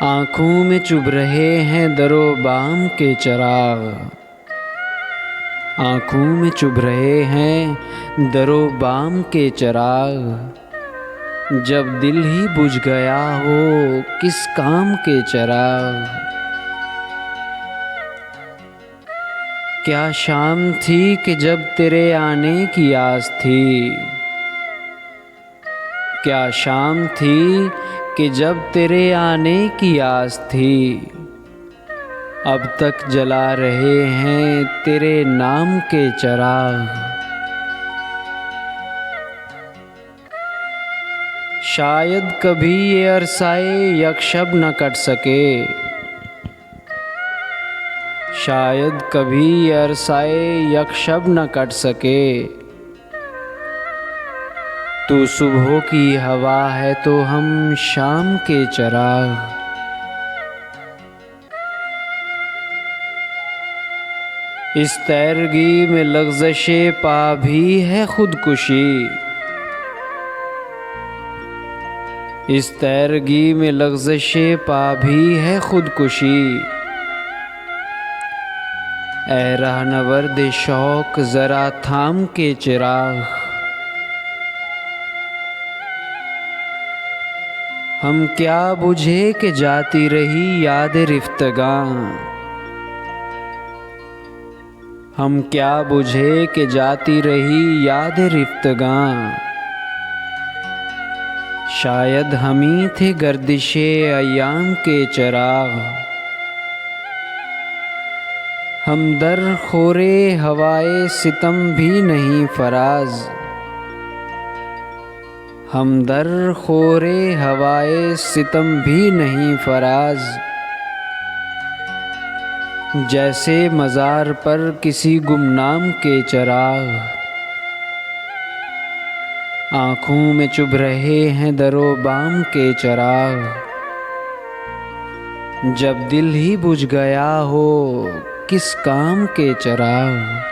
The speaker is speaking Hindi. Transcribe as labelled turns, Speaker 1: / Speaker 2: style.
Speaker 1: आँखों में चुभ रहे हैं दरो बाम के चराग। आँखों में चुभ रहे हैं दरो बाम के चराग। जब दिल ही बुझ गया हो किस काम के चराग। क्या शाम थी कि जब तेरे आने की आस थी। क्या शाम थी कि जब तेरे आने की आस थी। अब तक जला रहे हैं तेरे नाम के चराग। शायद कभी ये अरसाए यकशब न कट सके। शायद कभी ये अरसाए यकशब न कट सके। तू सुबह की हवा है तो हम शाम के चराग। इस तैरगी में लग़्ज़शे पा भी है खुदकुशी। इस तैरगी में लग़्ज़शे पा भी है खुदकुशी। ऐ रहनवर्द शौक़ ज़रा थाम के चिराग। हम क्या बुझे कि जाती रही याद रिफ्तगां। हम क्या बुझे कि जाती रही याद रिफ्तगां। शायद हम ही थे गर्दिशे अय्याम के चराग। हम दर खोरे हवाए सितम भी नहीं फराज। हम दर खोरे हवाए सितम भी नहीं फराज। जैसे मज़ार पर किसी गुमनाम के चराग। आँखों में चुभ रहे हैं दरो बाम के चराग। जब दिल ही बुझ गया हो किस काम के चराग।